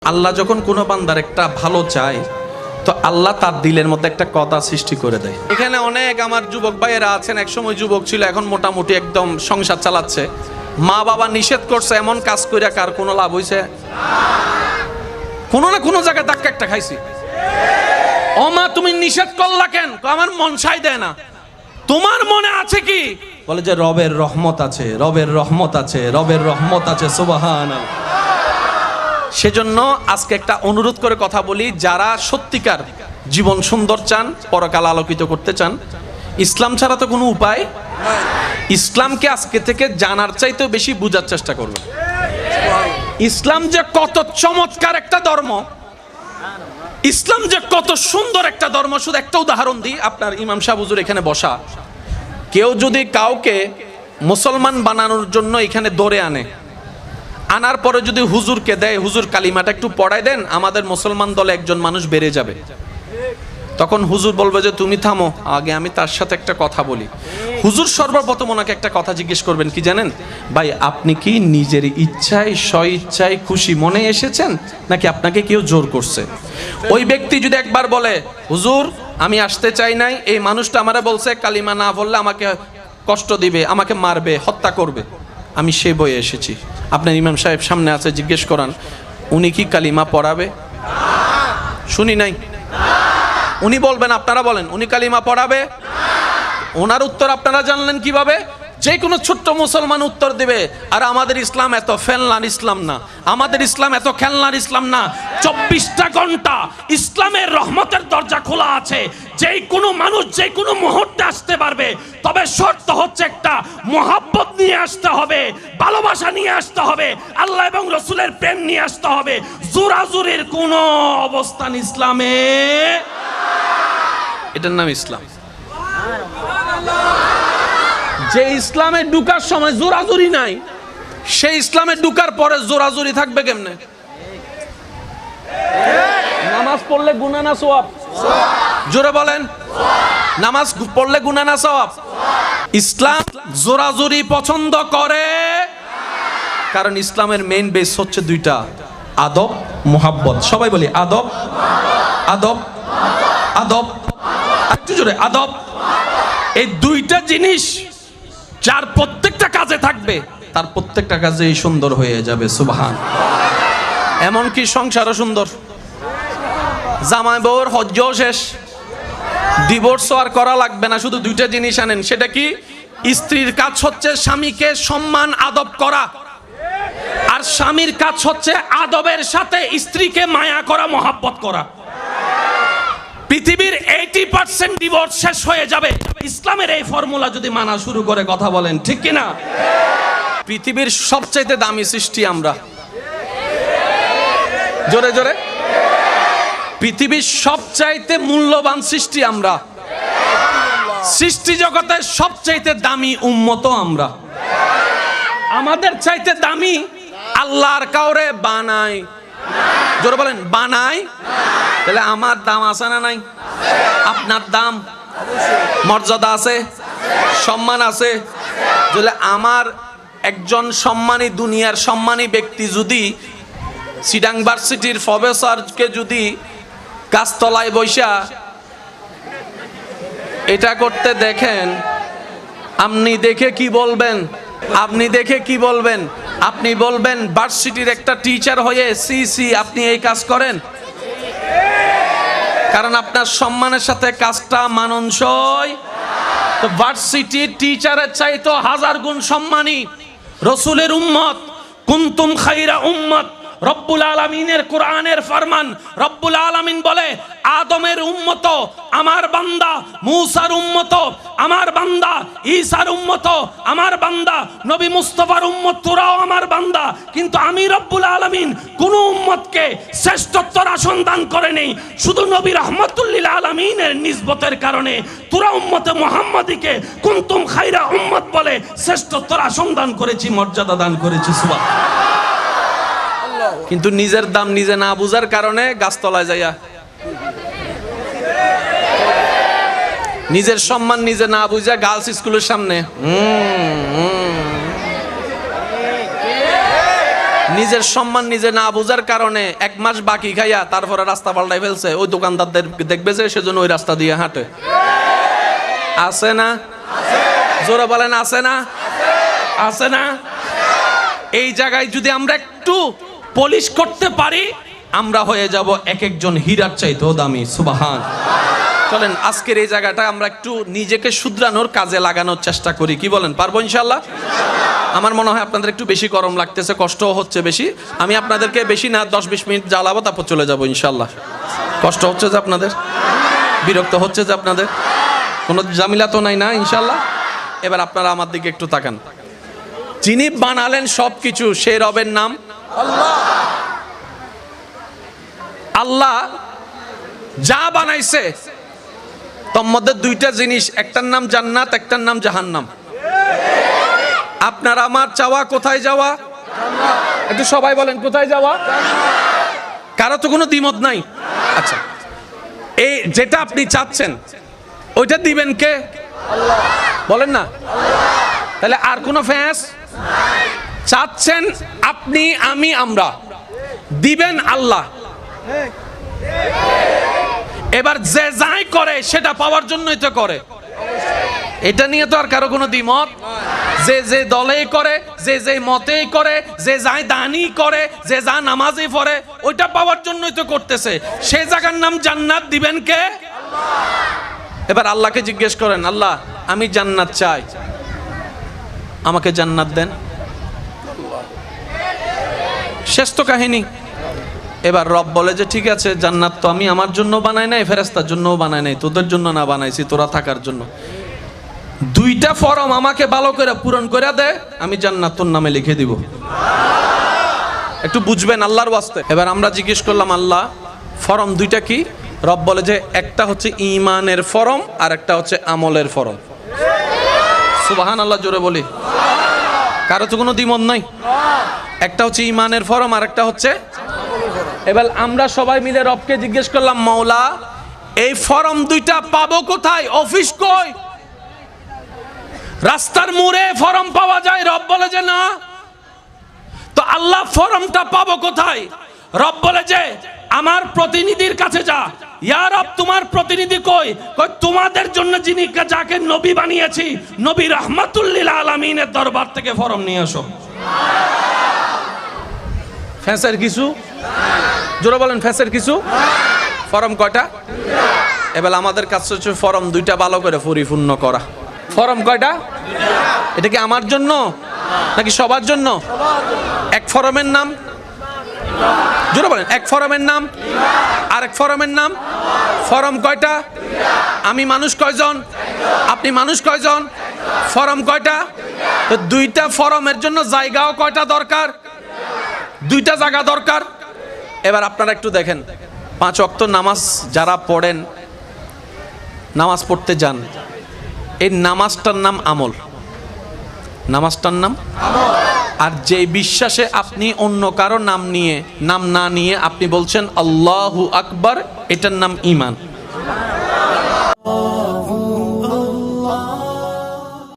আল্লাহ যখন কোনো বান্দার একটা ভালো চায় তো আল্লাহ তার দিলের মধ্যে একটা কথা সৃষ্টি করে দেয়। এখানে অনেক আমার যুবক ভাইয়েরা আছেন, একসময় যুবক ছিল, এখন মোটামুটি একদম সংসার চালাচ্ছে। মা বাবা নিষেধ করছে, এমন কাজ কইরা কার কোনো লাভ হইছে? কোনো না কোনো জায়গায় ধাক্কা একটা খাইছি। ও মা, তুমি নিষেধ করলা কেন? আমার মন সায় দেয় না। তোমার মনে আছে কি? বলে যে রবের রহমত আছে, রবের রহমত আছে, রবের রহমত আছে। সুবহানাল্লাহ। সেজন্য আজকে একটা অনুরোধ করে কথা বলি, যারা সত্যিকার জীবন সুন্দর চান, পরকাল আলোকিত করতে চান, ইসলাম ছাড়া তো কোনো উপায়। ইসলামকে আজকে থেকে জানার চাইতেও বেশি বোঝার চেষ্টা করবেন। ইসলাম যে কত চমৎকার একটা ধর্ম, ইসলাম যে কত সুন্দর একটা ধর্ম। শুধু একটা উদাহরণ দিই, আপনার ইমাম সাহেব হুজুর এখানে বসা, কেউ যদি কাউকে মুসলমান বানানোর জন্য এখানে ধরে আনার পরে যদি হুজুরকে দেয়, হুজুর কালিমাটা একটু পড়ায় দেন, আমাদের মুসলমান দলে একজন মানুষ বেড়ে যাবে। তখন হুজুর বলবে যে তুমি থামো, আগে আমি তার সাথে একটা কথা বলি। হুজুর সর্বপ্রথম ওনাকে একটা কথা জিজ্ঞেস করবেন, কি জানেন? ভাই, আপনি কি নিজের ইচ্ছায় স্বইচ্ছায় খুশি মনে এসেছেন, নাকি আপনাকে কেউ জোর করছে? ওই ব্যক্তি যদি একবার বলে হুজুর আমি আসতে চাই নাই, এই মানুষটা আমারে বলছে কালিমা না বললে আমাকে কষ্ট দিবে, আমাকে মারবে, হত্যা করবে, আমি সে বয়ে এসেছি। আপনার ইমাম সাহেব সামনে আছে, জিজ্ঞেস করান উনি কি কালিমা পড়াবে? শুনি নাই। উনি বলবেন, আপনারা বলেন উনি কালিমা পড়াবে? ওনার উত্তর আপনারা জানলেন কিভাবে? যে কোনো ছোট্ট মুসলমান উত্তর দিবে, আর আমাদের ইসলাম এত ফেলনার ইসলাম না, আমাদের ইসলাম এত খেলনার ইসলাম না। 24টা ঘন্টা ইসলামের রহমতের দরজা খোলা আছে, যে কোনো মানুষ যে কোনো মুহূর্তে আসতে পারবে। তবে শর্ত হচ্ছে একটা, মোহাব্বত নিয়ে আসতে হবে, ভালোবাসা নিয়ে আসতে হবে, আল্লাহ এবং রসুলের প্রেম নিয়ে আসতে হবে। জোরাজুরির কোনো অবস্থান ইসলামে, এটার নাম ইসলাম। যে ইসলামে ঢুকার সময় জোরাজুরি নাই, সেই ইসলামে ঢুকার পরে জোরাজুরি থাকবে কেমনে? নামাজ পড়লে গুনাহ না সওয়াব? জোরে বলেন, নামাজ পড়লে গুনাহ না সওয়াব? ইসলাম জোরাজুরি পছন্দ করে, কারণ ইসলামের মেইন বেস হচ্ছে দুইটা, আদব, মুহাব্বত। সবাই বলি আদব, আদব, আদব, একটু জোরে, আদব। এই দুইটা জিনিস যার প্রত্যেকটা কাজে থাকবে, তার প্রত্যেকটা কাজেই সুন্দর হয়ে যাবে। সুবহান। এমনকি সংসারও সুন্দর। জামাই বউর হজ্জও শেষ, ডিভোর্সও আর করা লাগবে না, শুধু দুইটা জিনিস আনেন। সেটা কি? স্ত্রীর কাজ হচ্ছে স্বামীকে সম্মান আদব করা, আর স্বামীর কাজ হচ্ছে আদবের সাথে স্ত্রীকে মায়া করা, মহাব্বত করা। পৃথিবীর 80% ডিভোর্স শেষ হয়ে যাবে ইসলামের এই ফর্মুলা যদি মানা শুরু করে। কথা বলেন ঠিক কিনা? পৃথিবীর সবচাইতে দামি সৃষ্টি আমরা। জোরে জোরে। পৃথিবীর সবচাইতে মূল্যবান সৃষ্টি আমরা। সৃষ্টি জগতের সবচাইতে দামি উম্মত আমরা। আমাদের চাইতে দামি আল্লাহর কাউরে বানাই। জোরে বলেন, বানাই। তাহলে আমার দাম আছে না নাই? আপনার দাম, মর্যাদা আছে, সম্মান আছে। তাহলে আমার একজন সম্মানী, দুনিয়ার সম্মানী ব্যক্তি যদি চিটাং ভার্সিটির প্রফেসরকে যদি গাছতলায় বৈশা এটা করতে দেখেন, আপনি দেখে কি বলবেন? আপনি দেখে কি বলবেন? আপনি বলবেন ভার্সিটির একটা টিচার হয়ে সি আপনি এই কাজ করেন? কারণ আপনার সম্মানের সাথে কাজটা মানানসই। তো ভার্সিটির টিচারের চাইতো 1000 গুণ সম্মানী রসুলের উম্মত। কুনতুম খায়রা উম্মত, রব্বুল আলামিনের কোরআনের ফরমান। রব্বুল আলামিন বলে আদমের উম্মত আমার বান্দা, মূসার উম্মত আমার বান্দা, ঈসার উম্মত আমার বান্দা, নবী মুস্তাফার উম্মত তোরাও আমার বান্দা। কিন্তু আমি রব্বুল আলামিন কোন উম্মতকে শ্রেষ্ঠত্বর আসন দান করে নেই, শুধু নবী রাহমাতুল লিল আলামিনের নিসবতের কারণে তোরা উম্মতে মুহাম্মাদিকে কুনতুম খায়রা উম্মত বলে শ্রেষ্ঠত্বর আসন দান করেছি, মর্যাদা দান করেছি। সুবহানাল্লাহ। কিন্তু নিজের দাম নিজে না বুঝার কারণে গাছতলায় যাইয়া, নিজের সম্মান নিজে না বুঝা গার্লস স্কুলের সামনে নিজের সম্মান নিজে না বোঝার কারণে 1 মাস বাকি খাইয়া তারপরে রাস্তা পাল্টাই ফেলছে, ওই দোকানদারদের দেখবে যে সেজন্য ওই রাস্তা দিয়ে হাঁটে। আছে না? জোরে বলেন আছে না? আছে না? এই জায়গায় যদি আমরা একটু পলিশ করতে পারি, আমরা হয়ে যাব এক একজন হীরার চাইতেও দামি। সুবহান। চলেন আজকের এই জায়গাটা আমরা একটু নিজেকে শুধরানোর কাজে লাগানোর চেষ্টা করি। কি বলেন, পারবো ইনশাআল্লাহ? আমার মনে হয় আপনাদের একটু বেশি গরম লাগতেছে, কষ্টও হচ্ছে বেশি। আমি আপনাদেরকে বেশি না 10-20 মিনিট জ্বালাবো, তারপর চলে যাবো ইনশাআল্লাহ। কষ্ট হচ্ছে যে আপনাদের? বিরক্ত হচ্ছে যে আপনাদের? কোনো ঝামেলা তো নাই না ইনশাআল্লাহ? এবার আপনারা আমার দিকে একটু তাকান। যিনি বানালেন সবকিছু, সেই রবের নাম আল্লাহ। আল্লাহ যা বানাইছে তোর মধ্যে 2টা জিনিস, একটার নাম জান্নাত, একটার নাম জাহান্নাম। আপনার আমার চাওয়া কোথায় যাওয়া? একটু সবাই বলেন কোথায় যাওয়া? কারো তো কোনো দ্বিমত নাই। আচ্ছা, এই যেটা আপনি চাচ্ছেন ওইটা দিবেন কে? আল্লাহ। বলেন না? তাহলে আর কোনো ফ্যাস? চাচ্ছেন আপনি, আমি, আমরা, দিবেন আল্লাহ। এবার যে যাই করে সেটা পাওয়ার জন্যই তো করে, এটা নিয়ে তো আর কারো কোনো দ্বিমত। যে যে দলেই করে, যে যে মতেই করে, যে যাই দানই করে, যে যা নামাজই পড়ে, ওইটা পাওয়ার জন্যই তো করতেছে। সেই জায়গার নাম জান্নাত দিবেন কে? আল্লাহ। এবার আল্লাহকে জিজ্ঞেস করেন, আল্লাহ আমি জান্নাত চাই, আমাকে জান্নাত দেন। শেষ তো কাহিনী। এবার রব বলে যে ঠিক আছে, জান্নাত তো আমি আমার জন্য বানাই নাই, ফেরেশতার জন্যও বানাই নাই, তোদের জন্য না বানাইছি, তোরা থাকার জন্য। 2টা ফরম আমাকে ভালো করে পূরণ করে দে, আমি জান্নাত তোর নামে লিখে দিব। একটু বুঝবেন আল্লাহর ওয়াস্তে। এবার আমরা জিজ্ঞেস করলাম, আল্লাহ ফরম 2টা কি? রব বলে যে একটা হচ্ছে ঈমানের ফরম আর একটা হচ্ছে আমলের ফরম। সুবহানাল্লাহ, জোরে বলি। কারো তো কোনো দ্বিমত নাই। একটা হচ্ছে ঈমানের ফরম আর একটা হচ্ছে। এবার আমরা সবাই মিলে রবকে জিজ্ঞেস করলাম, মাওলা এই ফরম 2টা পাবো কোথায়? অফিস কই? রাস্তার মোড়ে ফরম পাওয়া যায়? রব বলে যে না। তো আল্লাহ ফরমটা পাবো কোথায়? রব বলে যে আমার প্রতিনিধির কাছে যা। ইয়া রব, তোমার প্রতিনিধি কই? কই তোমাদের জন্য যিনি যাকে নবী বানিয়েছি, নবী রাহমাতুল লিল আলামিনের দরবার থেকে ফরম নিয়ে আসো। ফ্যাসের কিছু? জোরে বলেন, ফ্যাসের কিছু? ফরম কয়টা? এবার আমাদের কাছে হচ্ছে ফরম 2টা ভালো করে পরিপূর্ণ করা। ফরম কয়টা? এটা কি আমার জন্য নাকি সবার জন্য? এক ফরমের নাম, জোরে বলেন, এক ফরমের নাম আর এক ফরমের নাম। ফরম কয়টা? আমি মানুষ কয়জন? আপনি মানুষ কয়জন? ফরম কয়টা? তো 2টা ফরমের জন্য জায়গাও কয়টা দরকার? 2টা জায়গা দরকার। এবার আপনারা একটু দেখেন, 5 ওয়াক্ত নামাজ যারা পড়েন, নামাজ পড়তে যান, এই নামাজটার নাম আমল। নামাজটার নাম আমল। আর যে বিশ্বাসে আপনি অন্য কারো নাম না নিয়ে আপনি বলছেন আল্লাহু আকবার, এটার নাম ঈমান।